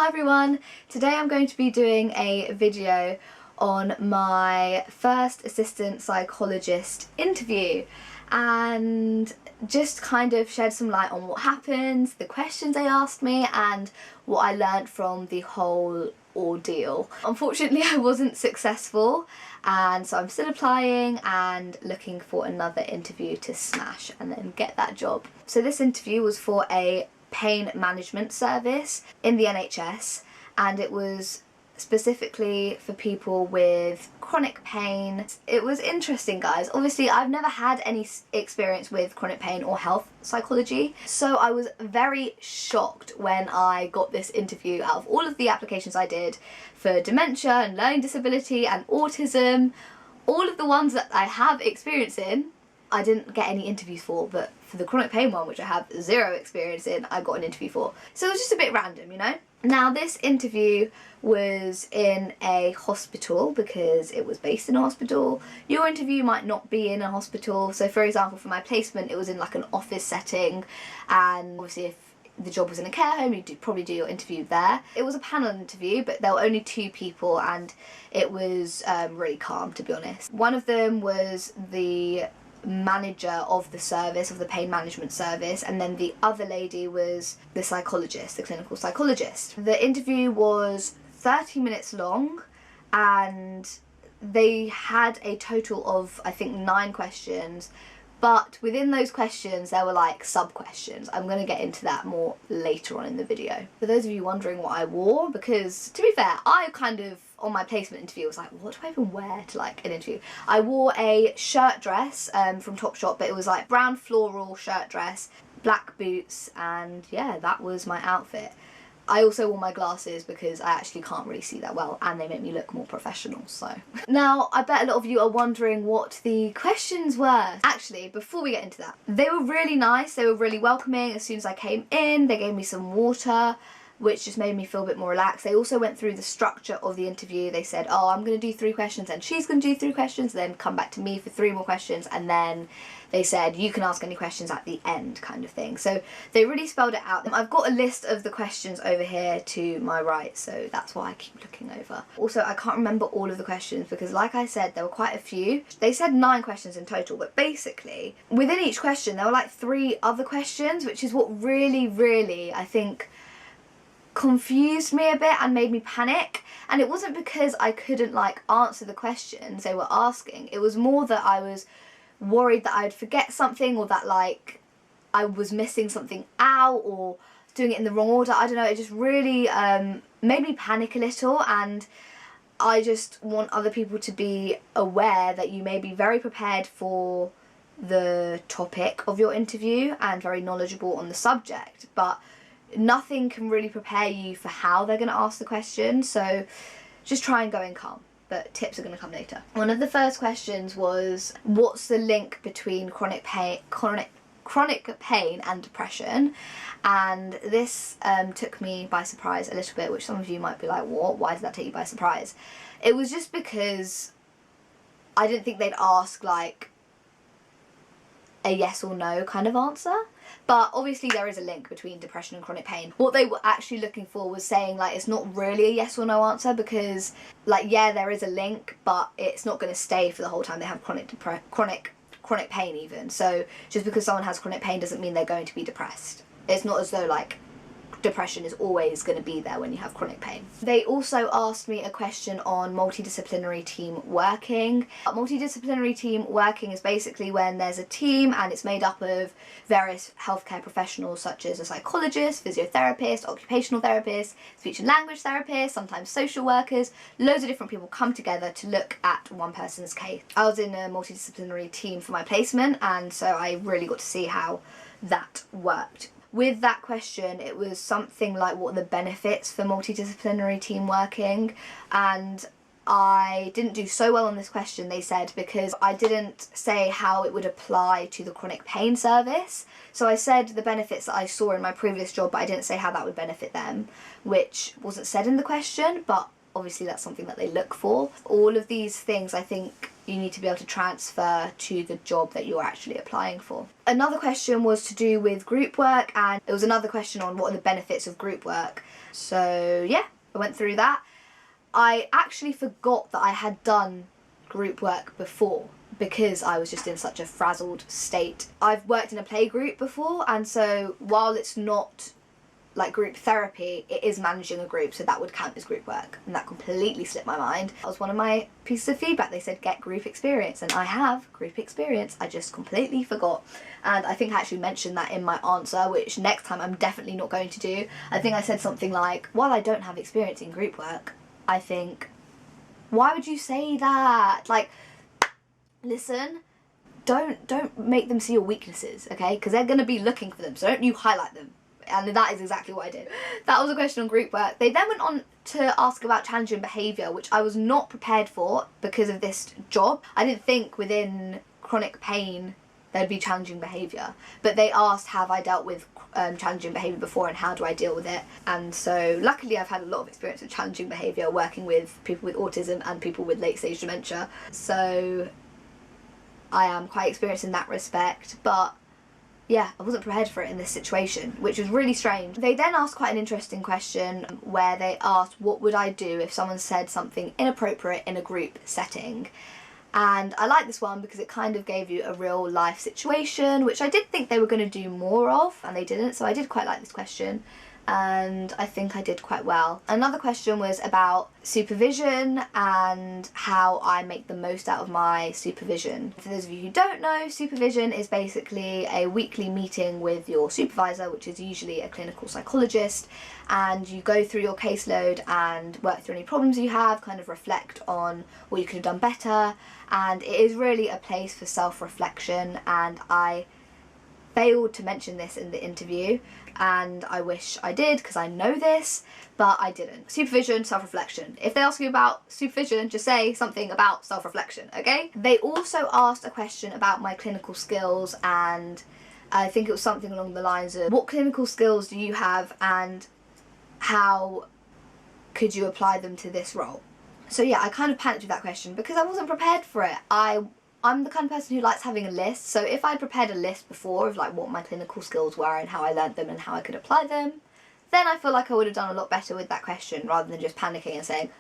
Hi everyone! Today I'm going to be doing a video on my First Assistant Psychologist Interview and just kind of shed some light on what happened, the questions they asked me and what I learnt from the whole ordeal. Unfortunately I wasn't successful and so I'm still applying and looking for another interview to smash and then get that job. So this interview was for a pain management service in the NHS and it was specifically for people with chronic pain. It was interesting, guys. Obviously I've never had any experience with chronic pain or health psychology, so I was very shocked when I got this interview. Out of all of the applications I did for dementia and learning disability and autism, all of the ones that I have experience in, I didn't get any interviews for, but for the chronic pain one, which I have zero experience in, I got an interview for. So it was just a bit random, you know? Now this interview was in a hospital because it was based in a hospital. Your interview might not be in a hospital. So for example, for my placement, it was in like an office setting, and obviously if the job was in a care home, you'd probably do your interview there. It was a panel interview, but there were only 2 people and it was really calm, to be honest. One of them was the manager of the service, of the pain management service, and then the other lady was the psychologist, the clinical psychologist. The interview was 30 minutes long and they had a total of, I think, 9 questions, but within those questions there were like sub-questions. I'm going to get into that more later on in the video. For those of you wondering what I wore, because to be fair, I kind of, on my placement interview, was like, what do I even wear to like an interview? I wore a shirt dress from Topshop, but it was like brown floral shirt dress, black boots, and yeah, that was my outfit. I also wore my glasses because I actually can't really see that well and they make me look more professional, so. Now, I bet a lot of you are wondering what the questions were. Actually, before we get into that, they were really nice, they were really welcoming. As soon as I came in, they gave me some water, which just made me feel a bit more relaxed. They also went through the structure of the interview. They said, oh, I'm going to do 3 questions and she's going to do 3 questions, then come back to me for 3 more questions, and then they said you can ask any questions at the end, kind of thing. So they really spelled it out. I've got a list of the questions over here to my right, so that's why I keep looking over. Also, I can't remember all of the questions because, like I said, there were quite a few. They said 9 questions in total, but basically within each question there were like 3 other questions, which is what really, I think, confused me a bit and made me panic. And it wasn't because I couldn't like answer the questions they were asking, it was more that I was worried that I'd forget something, or that like I was missing something out or doing it in the wrong order. I don't know, it just really made me panic a little, and I just want other people to be aware that you may be very prepared for the topic of your interview and very knowledgeable on the subject, but nothing can really prepare you for how they're going to ask the question, so just try and go in calm. But tips are going to come later. One of the first questions was, what's the link between chronic pain and depression? And this took me by surprise a little bit, which some of you might be like, what? Why did that take you by surprise? It was just because I didn't think they'd ask like a yes or no kind of answer. But obviously there is a link between depression and chronic pain. What they were actually looking for was saying like it's not really a yes or no answer, because like, yeah, there is a link, but it's not going to stay for the whole time they have chronic pain even. So just because someone has chronic pain doesn't mean they're going to be depressed. It's not as though like depression is always going to be there when you have chronic pain. They also asked me a question on multidisciplinary team working. Multidisciplinary team working is basically when there's a team and it's made up of various healthcare professionals such as a psychologist, physiotherapist, occupational therapist, speech and language therapist, sometimes social workers. Loads of different people come together to look at one person's case. I was in a multidisciplinary team for my placement, and so I really got to see how that worked. With that question, it was something like, what are the benefits for multidisciplinary team working? And I didn't do so well on this question, they said, because I didn't say how it would apply to the chronic pain service. So I said the benefits that I saw in my previous job, but I didn't say how that would benefit them, which wasn't said in the question, but obviously that's something that they look for. All of these things, I think, you need to be able to transfer to the job that you're actually applying for. Another question was to do with group work, and it was another question on what are the benefits of group work. So yeah, I went through that. I actually forgot that I had done group work before because I was just in such a frazzled state. I've worked in a play group before, and so while it's not like group therapy, it is managing a group, so that would count as group work, and that completely slipped my mind. That was one of my pieces of feedback. They said get group experience, and I have group experience. I just completely forgot, and I think I actually mentioned that in my answer, which next time I'm definitely not going to do. I think I said something like, while I don't have experience in group work, I think, why would you say that? Like, listen, don't make them see your weaknesses, okay? Because they're going to be looking for them, so don't you highlight them. And that is exactly what I did. That was a question on group work. They then went on to ask about challenging behaviour, which I was not prepared for because of this job. I didn't think within chronic pain there'd be challenging behaviour. But they asked, have I dealt with challenging behaviour before and how do I deal with it? And so luckily I've had a lot of experience with challenging behaviour, working with people with autism and people with late stage dementia. So I am quite experienced in that respect, but yeah, I wasn't prepared for it in this situation, which was really strange. They then asked quite an interesting question where they asked, what would I do if someone said something inappropriate in a group setting? And I like this one because it kind of gave you a real life situation, which I did think they were going to do more of, and they didn't, so I did quite like this question. And I think I did quite well. Another question was about supervision and how I make the most out of my supervision. For those of you who don't know, supervision is basically a weekly meeting with your supervisor, which is usually a clinical psychologist, and you go through your caseload and work through any problems you have, kind of reflect on what you could have done better, and it is really a place for self-reflection, and I failed to mention this in the interview, and I wish I did because I know this, but I didn't. Supervision, self-reflection. If they ask you about supervision, just say something about self-reflection, okay? They also asked a question about my clinical skills, and I think it was something along the lines of, what clinical skills do you have and how could you apply them to this role? So yeah, I kind of panicked with that question because I wasn't prepared for it. I'm the kind of person who likes having a list, so if I'd prepared a list before of like what my clinical skills were and how I learnt them and how I could apply them, then I feel like I would have done a lot better with that question rather than just panicking and saying,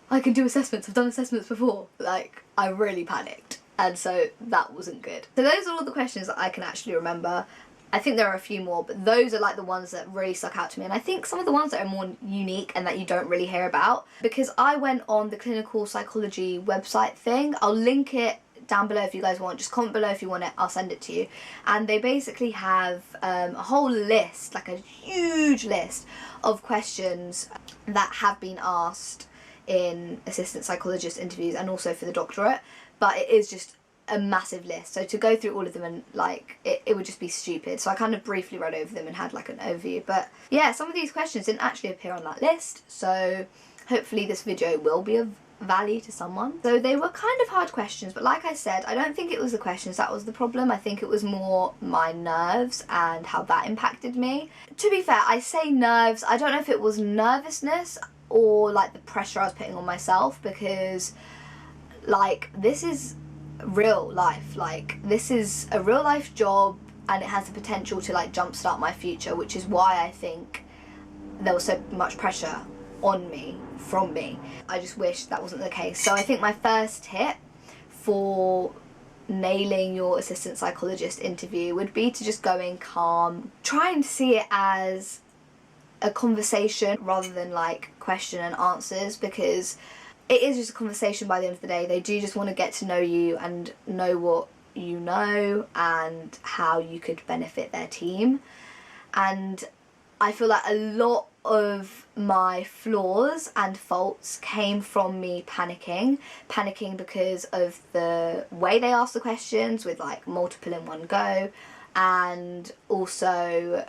I can do assessments, I've done assessments before. Like, I really panicked, and so that wasn't good. So those are all the questions that I can actually remember. I think there are a few more, but those are like the ones that really stuck out to me, and I think some of the ones that are more unique and that you don't really hear about, because I went on the clinical psychology website thing. I'll link it down below if you guys want, just comment below if you want it, I'll send it to you, and they basically have a whole list, like a huge list of questions that have been asked in assistant psychologist interviews and also for the doctorate, but it is just a massive list, so to go through all of them and like it would just be stupid, so I kind of briefly read over them and had like an overview. But yeah, some of these questions didn't actually appear on that list, so hopefully this video will be of value to someone. So they were kind of hard questions, but like I said, I don't think it was the questions that was the problem. I think it was more my nerves and how that impacted me. To be fair, I say nerves, I don't know if it was nervousness or like the pressure I was putting on myself, because like this is real life, like this is a real life job and it has the potential to like jumpstart my future, which is why I think there was so much pressure on me from me. I just wish that wasn't the case. So I think my first tip for nailing your assistant psychologist interview would be to just go in calm, try and see it as a conversation rather than like question and answers, because it is just a conversation by the end of the day. They do just want to get to know you and know what you know and how you could benefit their team. And I feel like a lot of my flaws and faults came from me panicking because of the way they asked the questions with like multiple in one go, and also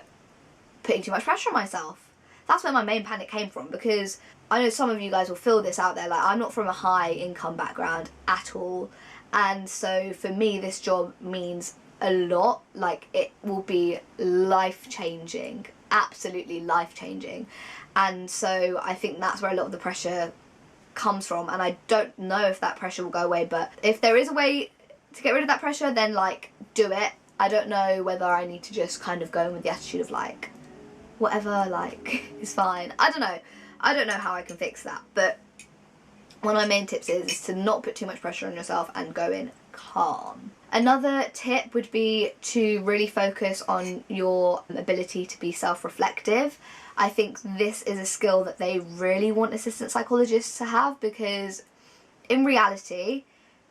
putting too much pressure on myself. That's where my main panic came from, because I know some of you guys will feel this out there, like I'm not from a high income background at all, and so for me this job means a lot. Like it will be life-changing, absolutely life-changing, and so I think that's where a lot of the pressure comes from, and I don't know if that pressure will go away, but if there is a way to get rid of that pressure, then like do it. I don't know whether I need to just kind of go in with the attitude of like whatever, like is fine. I don't know how I can fix that, but one of my main tips is to not put too much pressure on yourself and go in calm. Another tip would be to really focus on your ability to be self-reflective. I think this is a skill that they really want assistant psychologists to have, because in reality,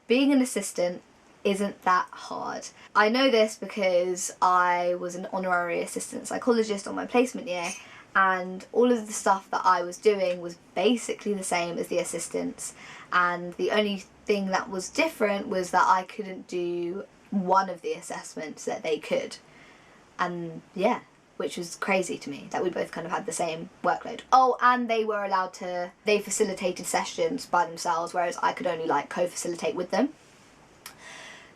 being an assistant isn't that hard. I know this because I was an honorary assistant psychologist on my placement year, and all of the stuff that I was doing was basically the same as the assistants, and the only thing that was different was that I couldn't do one of the assessments that they could, and yeah, which was crazy to me that we both kind of had the same workload. Oh, and they facilitated sessions by themselves, whereas I could only like co-facilitate with them.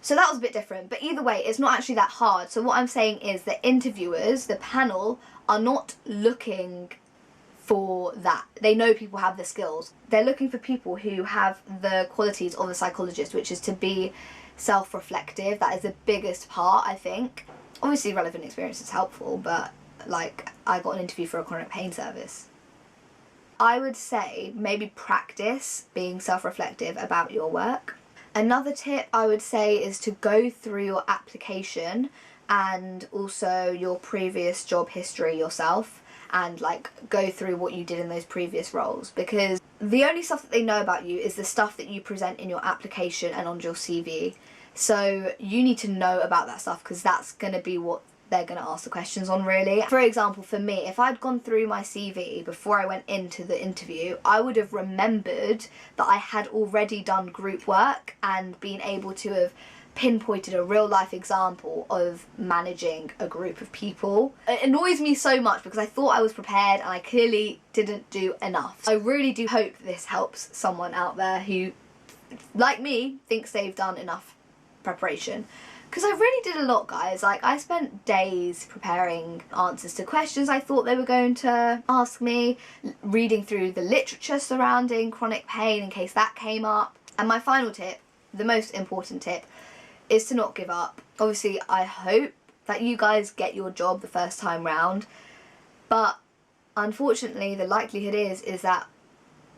So that was a bit different, but either way, it's not actually that hard. So what I'm saying is that interviewers, the panel, are not looking for that. They know people have the skills. They're looking for people who have the qualities of a psychologist, which is to be self-reflective. That is the biggest part, I think. Obviously relevant experience is helpful, but like I got an interview for a chronic pain service. I would say maybe practice being self-reflective about your work. Another tip I would say is to go through your application and also your previous job history yourself, and like go through what you did in those previous roles, because the only stuff that they know about you is the stuff that you present in your application and on your CV. So you need to know about that stuff, because that's going to be what they're going to ask the questions on, really. For example, for me, if I'd gone through my CV before I went into the interview, I would have remembered that I had already done group work and been able to have pinpointed a real life example of managing a group of people. It annoys me so much because I thought I was prepared and I clearly didn't do enough. I really do hope this helps someone out there who, like me, thinks they've done enough preparation. Because I really did a lot, guys. Like, I spent days preparing answers to questions I thought they were going to ask me, reading through the literature surrounding chronic pain in case that came up. And my final tip, the most important tip, is to not give up. Obviously, I hope that you guys get your job the first time round, but unfortunately the likelihood is that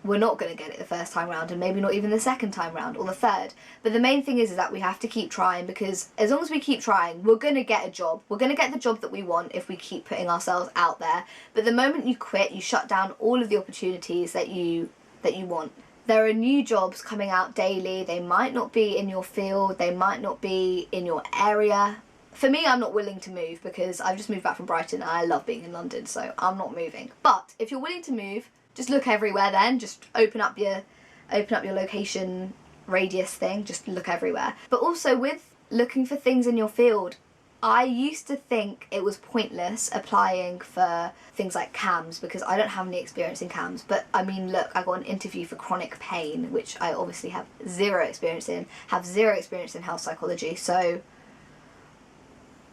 we're not going to get it the first time round, and maybe not even the second time round or the third. But the main thing is that we have to keep trying, because as long as we keep trying, we're going to get a job. We're going to get the job that we want if we keep putting ourselves out there. But the moment you quit, you shut down all of the opportunities that you want. There are new jobs coming out daily. They might not be in your field, they might not be in your area. For me, I'm not willing to move because I've just moved back from Brighton and I love being in London, so I'm not moving. But if you're willing to move, just look everywhere then. Just open up your location radius thing, just look everywhere. But also with looking for things in your field, I used to think it was pointless applying for things like CAMS because I don't have any experience in CAMS. But I mean, look, I got an interview for chronic pain, which I obviously have zero experience in health psychology. So,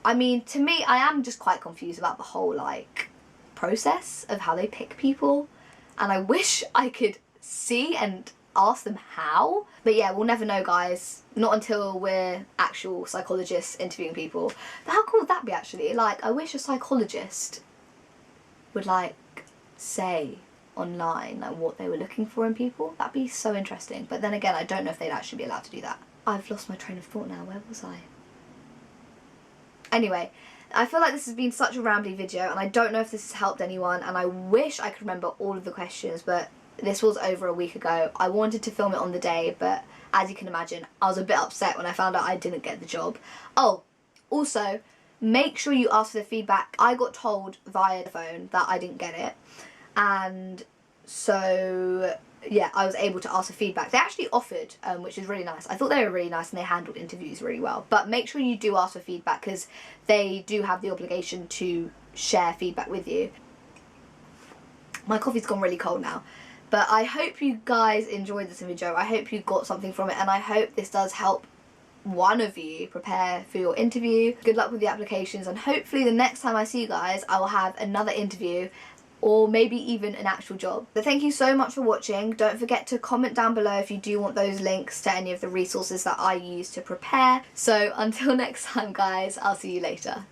I mean, to me, I am just quite confused about the whole like process of how they pick people. And I wish I could see and ask them how. But yeah, we'll never know, guys. Not until we're actual psychologists interviewing people. But how cool would that be, actually? Like, I wish a psychologist would, like, say online, like, what they were looking for in people. That'd be so interesting. But then again, I don't know if they'd actually be allowed to do that. I've lost my train of thought now. Where was I? Anyway, I feel like this has been such a rambly video, and I don't know if this has helped anyone, and I wish I could remember all of the questions, but this was over a week ago. I wanted to film it on the day, but as you can imagine, I was a bit upset when I found out I didn't get the job. Oh, also, make sure you ask for the feedback. I got told via the phone that I didn't get it, and so yeah, I was able to ask for feedback. They actually offered, which is really nice. I thought they were really nice and they handled interviews really well. But make sure you do ask for feedback because they do have the obligation to share feedback with you. My coffee's gone really cold now. But I hope you guys enjoyed this video. I hope you got something from it, and I hope this does help one of you prepare for your interview. Good luck with the applications, and hopefully the next time I see you guys, I will have another interview or maybe even an actual job. But thank you so much for watching. Don't forget to comment down below if you do want those links to any of the resources that I use to prepare. So until next time guys, I'll see you later.